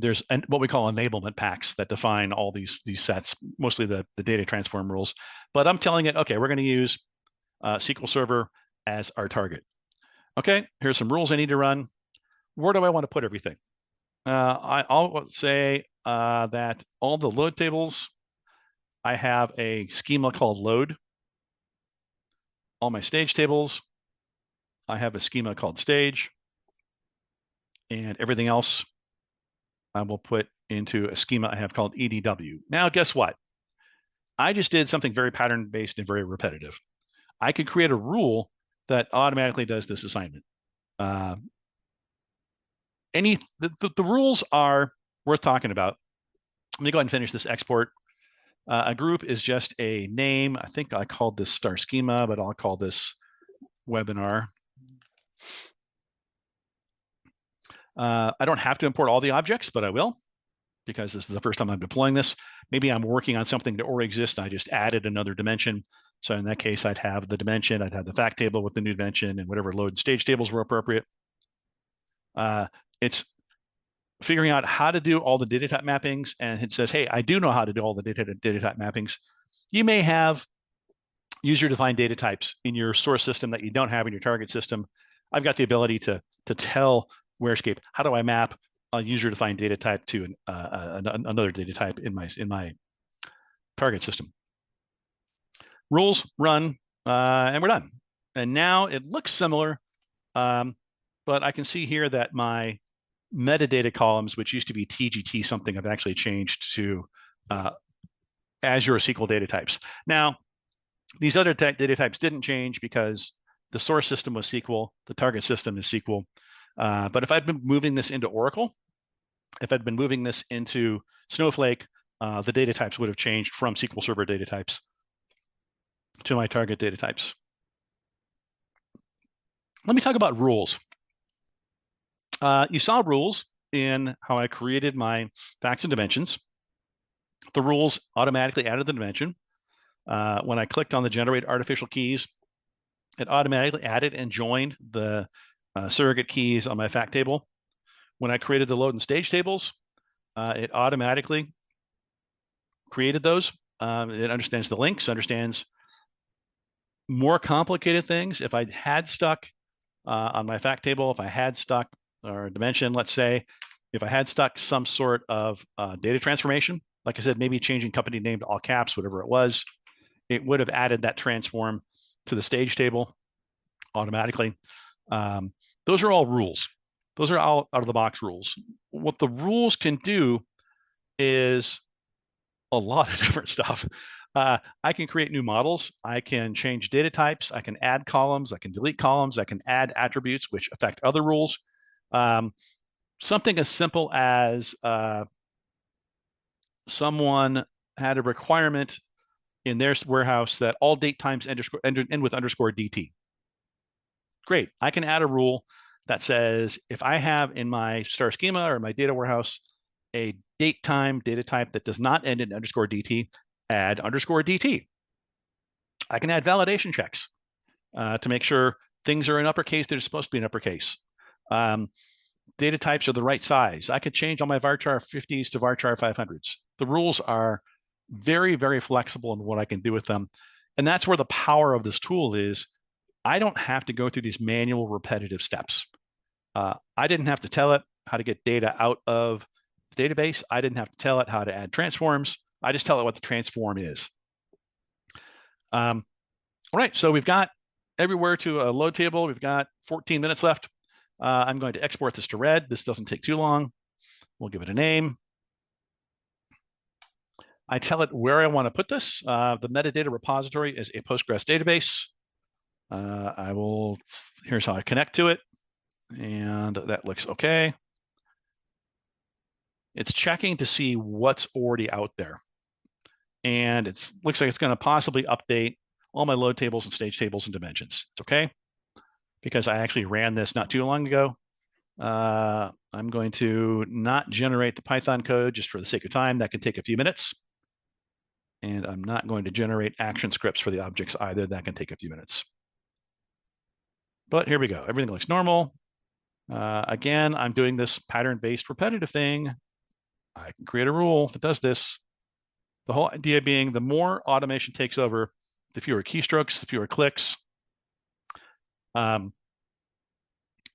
There's what we call enablement packs that define all these sets, mostly the data transform rules. But I'm telling it, okay, we're going to use SQL Server as our target. Okay, here's some rules I need to run. Where do I want to put everything? I'll say that all the load tables, I have a schema called load. All my stage tables, I have a schema called stage. And everything else, I will put into a schema I have called EDW. Now, guess what? I just did something very pattern-based and very repetitive. I could create a rule that automatically does this assignment. The rules are worth talking about. Let me go ahead and finish this export. A group is just a name. I think I called this star schema, but I'll call this webinar. I don't have to import all the objects, but I will, because this is the first time I'm deploying this. Maybe I'm working on something that already exists and I just added another dimension. So in that case, I'd have the dimension, I'd have the fact table with the new dimension and whatever load and stage tables were appropriate. It's figuring out how to do all the data type mappings, and it says, hey, I do know how to do all the data type mappings. You may have user-defined data types in your source system that you don't have in your target system. I've got the ability to tell WhereScape, how do I map a user-defined data type to another data type in my target system. Rules run, and we're done. And now it looks similar, but I can see here that my metadata columns, which used to be TGT something, I've actually changed to Azure SQL data types. Now, these other data types didn't change because the source system was SQL, the target system is SQL. But if I'd been moving this into Oracle, if I'd been moving this into Snowflake, the data types would have changed from SQL Server data types to my target data types. Let me talk about rules. You saw rules in how I created my facts and dimensions. The rules automatically added the dimension. When I clicked on the generate artificial keys, it automatically added and joined the surrogate keys on my fact table. When I created the load and stage tables, it automatically created those. It understands the links, understands more complicated things. If I had stuck on my fact table, if I had stuck or dimension, let's say, if I had stuck some sort of data transformation, like I said, maybe changing company name to all caps, whatever it was, it would have added that transform to the stage table automatically. Those are all rules. Those are all out of the box rules. What the rules can do is a lot of different stuff. I can create new models. I can change data types. I can add columns. I can delete columns. I can add attributes which affect other rules. Something as simple as someone had a requirement in their warehouse that all date times end with underscore DT. Great. I can add a rule that says if I have in my star schema or my data warehouse a date time data type that does not end in underscore DT, add underscore DT. I can add validation checks to make sure things are in uppercase that are supposed to be in uppercase. Data types are the right size. I could change all my varchar 50s to varchar 500s. The rules are very, very flexible in what I can do with them. And that's where the power of this tool is. I don't have to go through these manual repetitive steps. I didn't have to tell it how to get data out of the database. I didn't have to tell it how to add transforms. I just tell it what the transform is. All right, so we've got everywhere to a load table. We've got 14 minutes left. I'm going to export this to RED. This doesn't take too long. We'll give it a name. I tell it where I want to put this. The metadata repository is a Postgres database. Here's how I connect to it. And that looks okay. It's checking to see what's already out there. And it looks like it's going to possibly update all my load tables and stage tables and dimensions. It's okay, because I actually ran this not too long ago. I'm going to not generate the Python code just for the sake of time. That can take a few minutes. And I'm not going to generate action scripts for the objects either. That can take a few minutes. But here we go. Everything looks normal. Again, I'm doing this pattern-based repetitive thing. I can create a rule that does this. The whole idea being the more automation takes over, the fewer keystrokes, the fewer clicks, the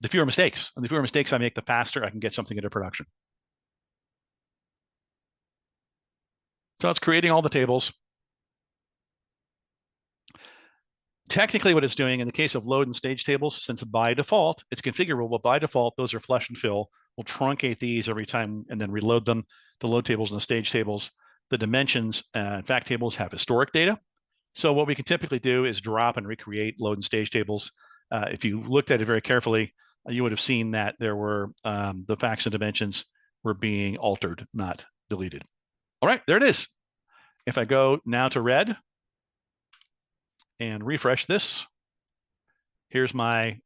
fewer mistakes. And the fewer mistakes I make, the faster I can get something into production. So it's creating all the tables. Technically, what it's doing in the case of load and stage tables, since by default it's configurable, but by default those are flush and fill. We'll truncate these every time and then reload them. The load tables and the stage tables, the dimensions and fact tables have historic data. So what we can typically do is drop and recreate load and stage tables. If you looked at it very carefully, you would have seen that there were the facts and dimensions were being altered, not deleted. All right, there it is. If I go now to RED and refresh this, here's my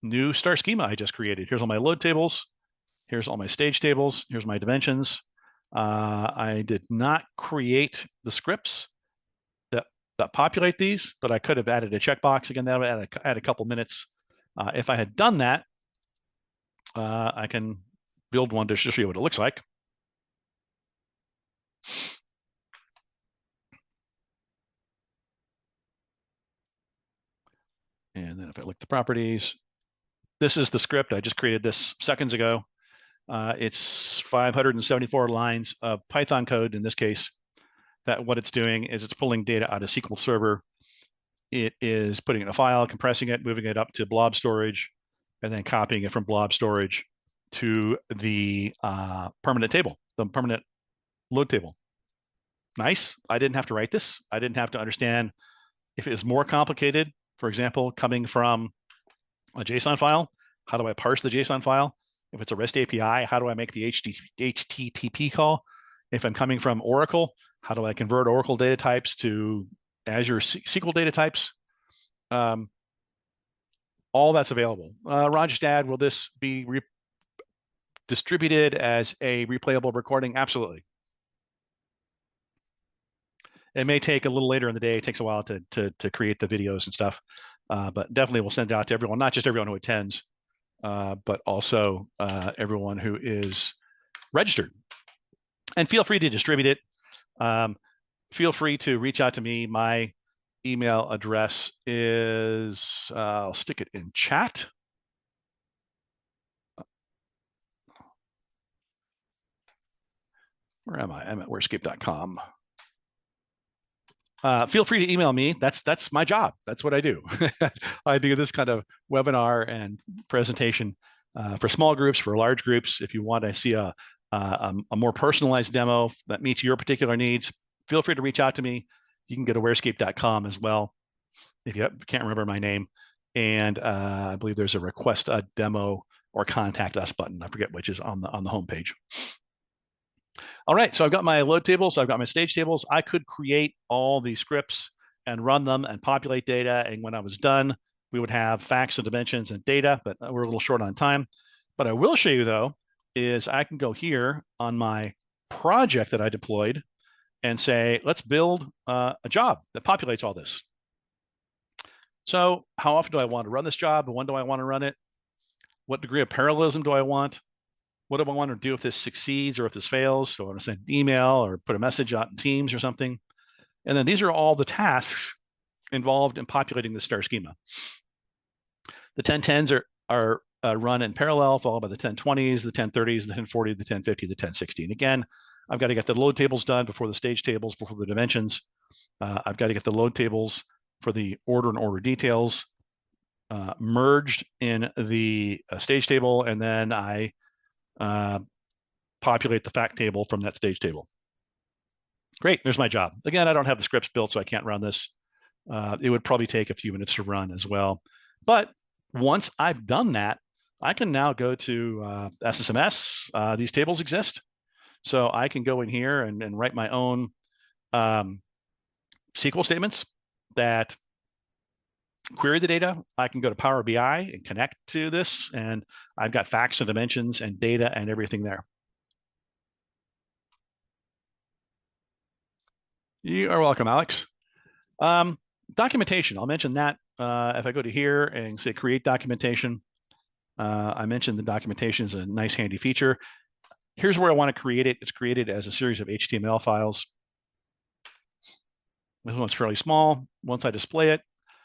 new star schema I just created. Here's all my load tables. Here's all my stage tables. Here's my dimensions. I did not create the scripts that populate these, but I could have added a checkbox. Again, that would add a couple minutes. If I had done that, I can build one to show you what it looks like. And then if I look at the properties, this is the script. I just created this seconds ago. It's 574 lines of Python code in this case. That what it's doing is it's pulling data out of SQL Server. It is putting it in a file, compressing it, moving it up to blob storage, and then copying it from blob storage to the permanent table, the permanent load table. Nice. I didn't have to write this. I didn't have to understand if it was more complicated. For example, coming from a JSON file, how do I parse the JSON file? If it's a REST API, how do I make the HTTP call? If I'm coming from Oracle, how do I convert Oracle data types to Azure SQL data types? All that's available. Rajastad, will this be distributed as a replayable recording? Absolutely. It may take a little later in the day. It takes a while to create the videos and stuff, but definitely we'll send it out to everyone, not just everyone who attends, but also everyone who is registered. And feel free to distribute it. Feel free to reach out to me. My email address is, I'll stick it in chat. Where am I? I'm at wherescape.com. Feel free to email me. That's my job. That's what I do. I do this kind of webinar and presentation for small groups, for large groups. If you want to see a more personalized demo that meets your particular needs, feel free to reach out to me. You can go to wherescape.com as well if you can't remember my name. And I believe there's a request a demo or contact us button. I forget which is on the homepage. All right, so I've got my load tables, I've got my stage tables. I could create all these scripts and run them and populate data. And when I was done, we would have facts and dimensions and data, but we're a little short on time. But I will show you though, is I can go here on my project that I deployed and say, let's build a job that populates all this. So how often do I want to run this job? And when do I want to run it? What degree of parallelism do I want? What do I want to do if this succeeds or if this fails? So I want to send an email or put a message out in Teams or something. And then these are all the tasks involved in populating the star schema. The 1010s are run in parallel, followed by the 1020s, the 1030s, the 1040, the 1050, the 1060. And again, I've got to get the load tables done before the stage tables, before the dimensions. I've got to get the load tables for the order and order details merged in the stage table, and then I populate the fact table from that stage table. Great, there's my job. Again, I don't have the scripts built, so I can't run this. it would probably take a few minutes to run as well. But once I've done that, I can now go to SSMS. These tables exist. So I can go in here and write my own SQL statements that query the data. I can go to Power BI and connect to this, and I've got facts and dimensions and data and everything there. You are welcome, Alex. Documentation, I'll mention that. If I go to here and say create documentation, I mentioned the documentation is a nice handy feature. Here's where I want to create it. It's created as a series of HTML files. This one's fairly small. Once I display it,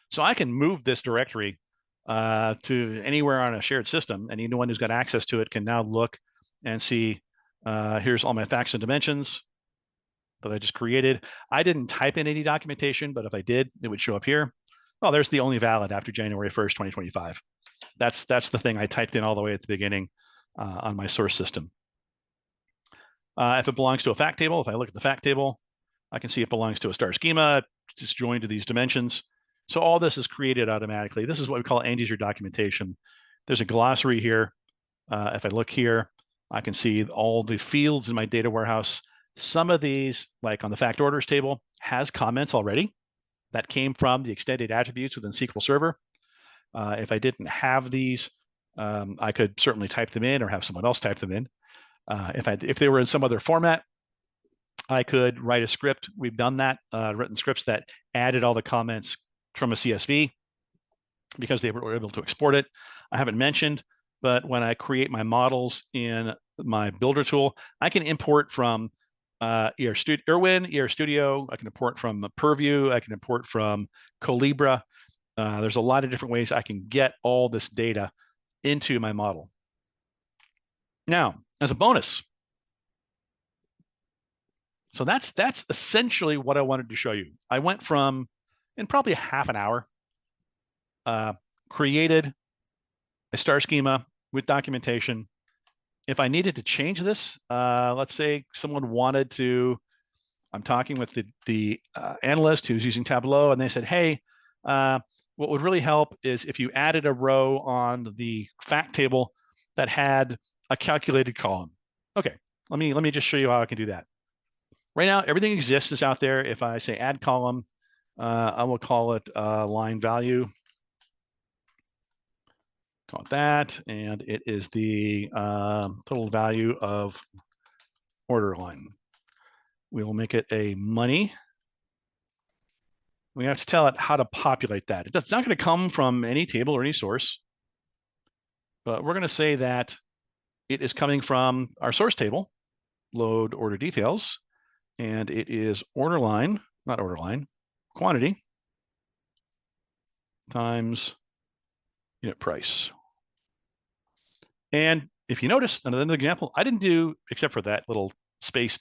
so I can move this directory to anywhere on a shared system, and anyone who's got access to it can now look and see, here's all my facts and dimensions that I just created. I didn't type in any documentation, but if I did, it would show up here. Oh, there's the only valid after January 1st, 2025. That's the thing I typed in all the way at the beginning on my source system. If it belongs to a fact table, if I look at the fact table, I can see it belongs to a star schema, just joined to these dimensions. So all this is created automatically. This is what we call end user documentation. There's a glossary here. If I look here, I can see all the fields in my data warehouse. Some of these, like on the fact orders table, has comments already that came from the extended attributes within SQL Server. If I didn't have these, I could certainly type them in or have someone else type them in. If they were in some other format, I could write a script. We've done that, written scripts that added all the comments from a CSV because they were able to export it. I haven't mentioned, but when I create my models in my builder tool, I can import from Irwin, ER Studio. I can import from Purview. I can import from Colibra. There's a lot of different ways I can get all this data into my model. Now, as a bonus, so that's essentially what I wanted to show you. I went from, in probably half an hour, created a star schema with documentation. If I needed to change this, let's say someone wanted to, I'm talking with the analyst who's using Tableau, and they said, hey, what would really help is if you added a row on the fact table that had a calculated column. Okay, let me just show you how I can do that. Right now, everything exists is out there. If I say add column, I will call it line value. Call it that, and it is the total value of order line. We will make it a money. We have to tell it how to populate that. It's not going to come from any table or any source, but we're going to say that it is coming from our source table, load order details, and it is order line, not order line, quantity times unit price. And if you notice, another example, I didn't do, except for that little space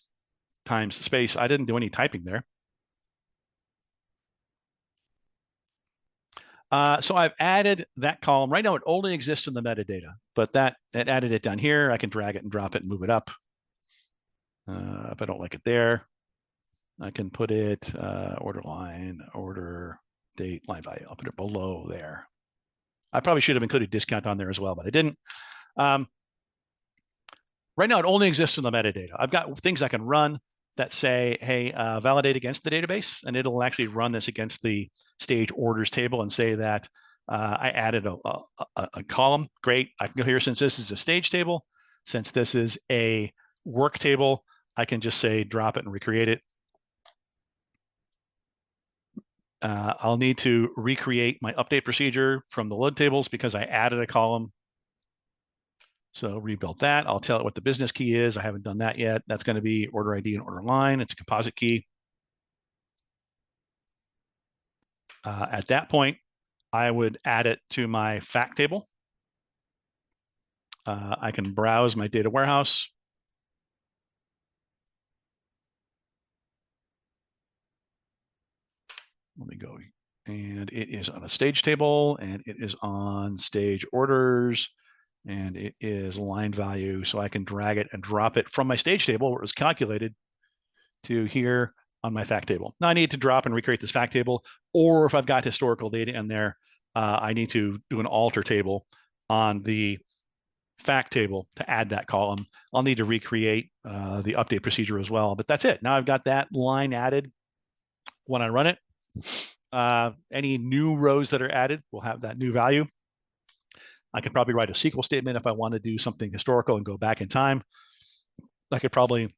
times space, I didn't do any typing there. So I've added that column. Right now, it only exists in the metadata, but it added it down here. I can drag it and drop it and move it up. If I don't like it there, I can put it order line, order date, line value. I'll put it below there. I probably should have included discount on there as well, but I didn't. Right now, it only exists in the metadata. I've got things I can run that say, hey, validate against the database, and it'll actually run this against the stage orders table and say that I added a column. Great. I can go here, since this is a stage table, since this is a work table, I can just say drop it and recreate it. I'll need to recreate my update procedure from the load tables because I added a column. So rebuild that. I'll tell it what the business key is. I haven't done that yet. That's going to be order ID and order line. It's a composite key. At that point, I would add it to my fact table. I can browse my data warehouse. Let me go. And it is on a stage table, and it is on stage orders, and it is line value. So I can drag it and drop it from my stage table where it was calculated to here. on my fact table. Now I need to drop and recreate this fact table, or if I've got historical data in there, I need to do an alter table on the fact table to add that column. I'll need to recreate the update procedure as well, but that's it. Now I've got that line added. When I run it, any new rows that are added will have that new value. I could probably write a SQL statement if I want to do something historical and go back in time. I could probably,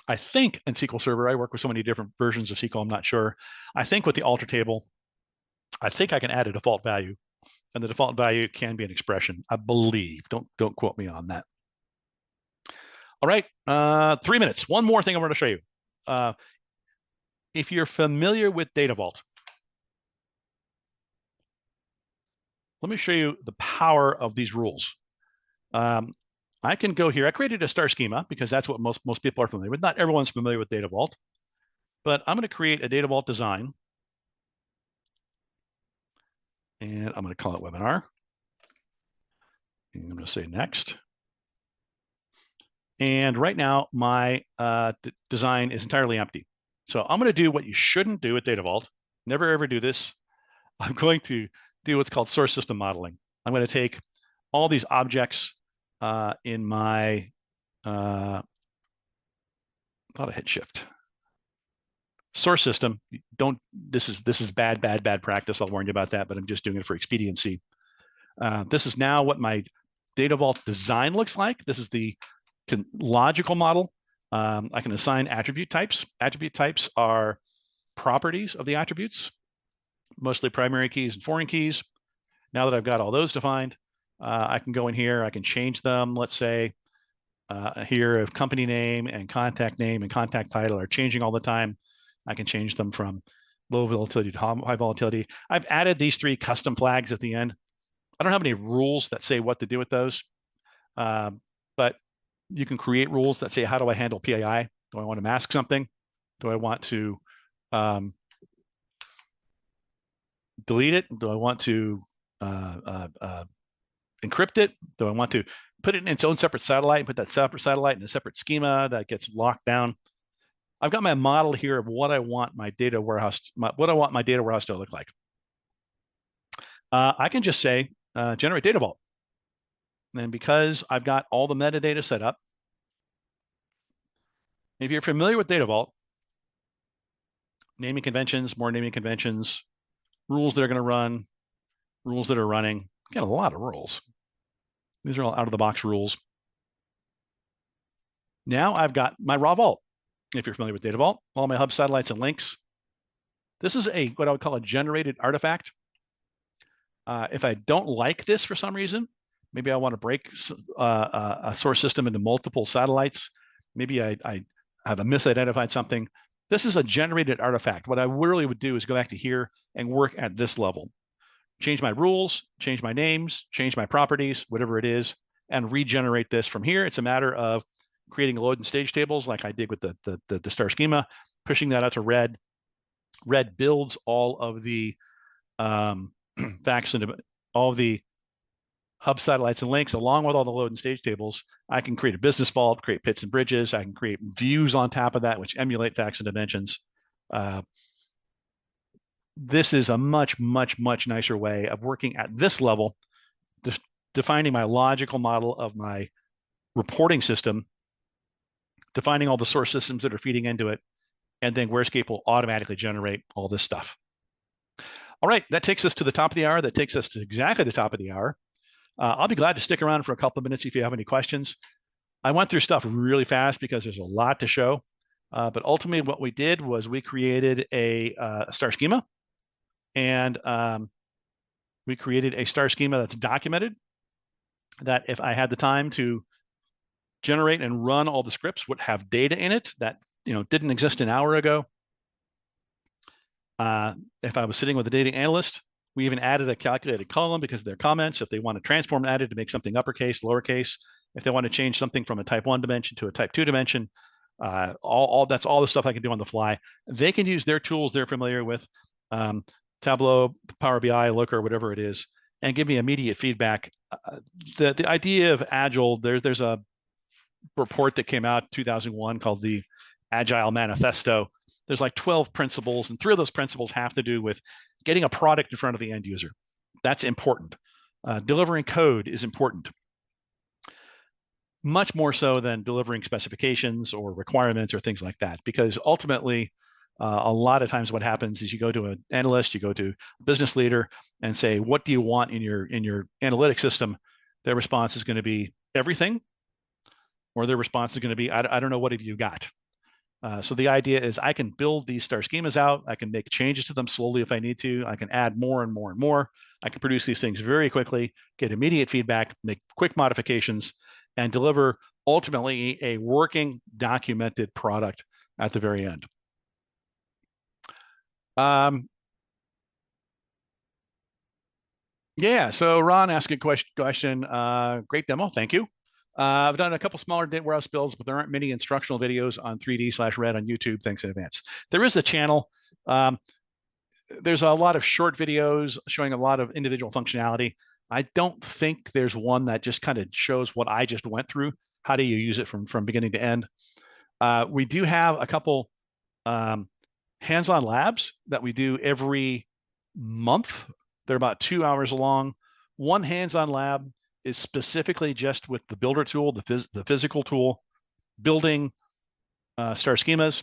I think in SQL Server, I work with so many different versions of SQL, I'm not sure. I think with the alter table, I think I can add a default value, and the default value can be an expression, I believe. Don't quote me on that. All right, 3 minutes. One more thing I'm going to show you. If you're familiar with Data Vault, let me show you the power of these rules. I can go here. I created a star schema because that's what most people are familiar with. Not everyone's familiar with Data Vault, but I'm going to create a Data Vault design. And I'm going to call it webinar. And I'm going to say next. And right now, my design is entirely empty. So I'm going to do what you shouldn't do with Data Vault. Never, ever do this. I'm going to do what's called source system modeling. I'm going to take all these objects in my, I thought I hit shift. Source system, this is bad practice. I'll warn you about that, but I'm just doing it for expediency. This is now what my Data Vault design looks like. This is the logical model. I can assign attribute types. Attribute types are properties of the attributes, mostly primary keys and foreign keys. Now that I've got all those defined, I can go in here, I can change them. Let's say here, if company name and contact title are changing all the time, I can change them from low volatility to high volatility. I've added these 3 custom flags at the end. I don't have any rules that say what to do with those, but you can create rules that say, how do I handle PII? Do I want to mask something? Do I want to delete it? Do I want to encrypt it? Do I want to put it in its own separate satellite and put that separate satellite in a separate schema that gets locked down? I've got my model here of what I want my data warehouse, to look like. I can just say, generate Data Vault. And because I've got all the metadata set up, if you're familiar with Data Vault, naming conventions, more naming conventions, rules that are going to run, rules that are running, get a lot of rules. These are all out-of-the-box rules. Now I've got my raw vault. If you're familiar with Data Vault, all my hub satellites and links. This is what I would call a generated artifact. If I don't like this for some reason, maybe I want to break a source system into multiple satellites. Maybe I have a misidentified something. This is a generated artifact. What I really would do is go back to here and work at this level. Change my rules, change my names, change my properties, whatever it is, and regenerate this from here. It's a matter of creating load and stage tables like I did with the star schema, pushing that out to RED. RED builds all of the facts and all of the hub satellites and links along with all the load and stage tables. I can create a business vault, create pits and bridges. I can create views on top of that, which emulate facts and dimensions. This is a much nicer way of working at this level, defining my logical model of my reporting system, defining all the source systems that are feeding into it, and then WhereScape will automatically generate all this stuff. All right, that takes us to the top of the hour. That takes us to exactly the top of the hour. I'll be glad to stick around for a couple of minutes if you have any questions. I went through stuff really fast because there's a lot to show. But ultimately, what we did was we created a star schema. And we created a star schema that's documented, that if I had the time to generate and run all the scripts would have data in it that didn't exist an hour ago. If I was sitting with a data analyst, we even added a calculated column because of their comments. If they want to transform added to make something uppercase, lowercase, if they want to change something from a type 1 dimension to a type 2 dimension, that's all the stuff I can do on the fly. They can use their tools they're familiar with, Tableau, Power BI, Looker, whatever it is, and give me immediate feedback. The idea of Agile, there's a report that came out in 2001 called the Agile Manifesto. there's like 12 principles, and 3 of those principles have to do with getting a product in front of the end user. That's important. Delivering code is important, much more so than delivering specifications or requirements or things like that, because ultimately, a lot of times what happens is you go to an analyst, you go to a business leader and say, what do you want in your analytic system? Their response is going to be everything, or their response is going to be, I don't know, what have you got? So the idea is I can build these star schemas out. I can make changes to them slowly if I need to. I can add more and more and more. I can produce these things very quickly, get immediate feedback, make quick modifications, and deliver ultimately a working, documented product at the very end. Yeah, so Ron asked a question. Great demo, thank you. I've done a couple smaller data warehouse builds, but there aren't many instructional videos on 3D/RED on YouTube. Thanks in advance. There is a channel. There's a lot of short videos showing a lot of individual functionality. I don't think there's one that just kind of shows what I just went through. How do you use it from beginning to end? We do have a couple hands-on labs that we do every month. They're about 2 hours long. One hands-on lab is specifically just with the builder tool, the physical tool, building star schemas,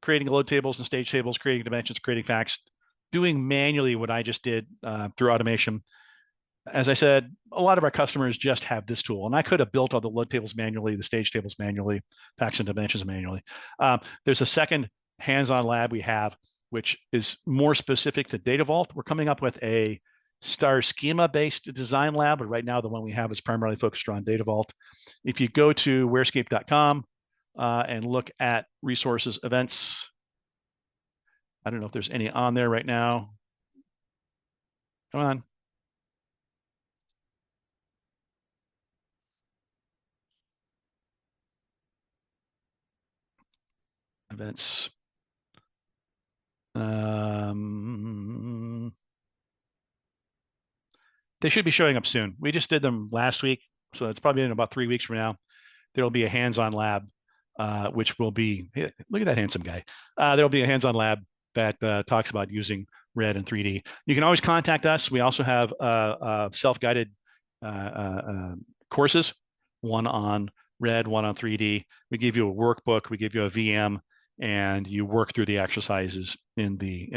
creating load tables and stage tables, creating dimensions, creating facts, doing manually what I just did through automation. As I said, a lot of our customers just have this tool, and I could have built all the load tables manually, the stage tables manually, facts and dimensions manually. There's a second hands-on lab we have, which is more specific to Data Vault. We're coming up with a star schema-based design lab, but right now the one we have is primarily focused on Data Vault. If you go to wherescape.com and look at resources, events, I don't know if there's any on there right now. Come on. Events. They should be showing up soon. We just did them last week, so it's probably in about 3 weeks from now. There'll be a hands-on lab, which will be, look at that handsome guy. There'll be a hands-on lab that talks about using RED and 3D. You can always contact us. We also have self-guided courses, one on RED, one on 3D. We give you a workbook, we give you a VM, and you work through the exercises in the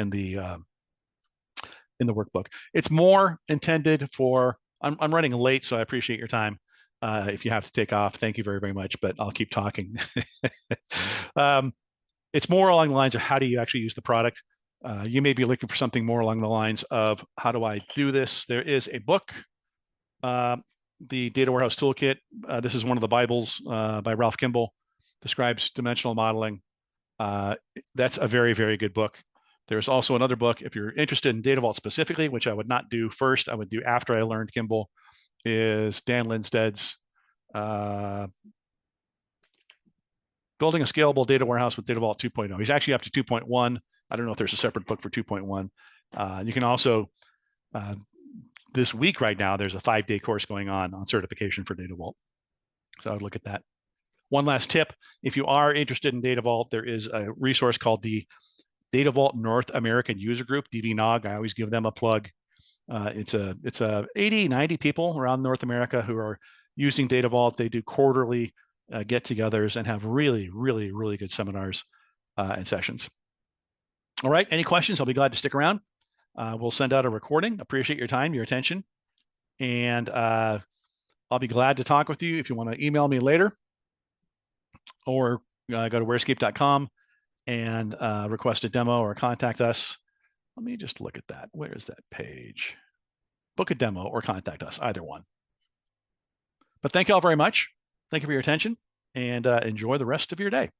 workbook. It's more intended for, I'm running late, so I appreciate your time. If you have to take off, thank you very, very much, but I'll keep talking. It's more along the lines of how do you actually use the product? You may be looking for something more along the lines of how do I do this? There is a book, the Data Warehouse Toolkit. This is one of the Bibles by Ralph Kimball, describes dimensional modeling. That's a very, very good book. There's also another book, if you're interested in Data Vault specifically, which I would not do first, I would do after I learned Kimball, is Dan Lindsted's Building a Scalable Data Warehouse with Data Vault 2.0. He's actually up to 2.1. I don't know if there's a separate book for 2.1. You can also, this week right now, there's a 5-day course going on certification for Data Vault. So I would look at that. One last tip, if you are interested in Data Vault, there is a resource called the Data Vault North American User Group, DVNOG. I always give them a plug. It's a 80, 90 people around North America who are using Data Vault. They do quarterly get-togethers and have really, really, really good seminars and sessions. All right, any questions? I'll be glad to stick around. We'll send out a recording. Appreciate your time, your attention. And I'll be glad to talk with you if you want to email me later, or go to wherescape.com and request a demo or contact us. Let me just look at that. Where is that page? Book a demo or contact us, either one. But thank you all very much. Thank you for your attention, and enjoy the rest of your day.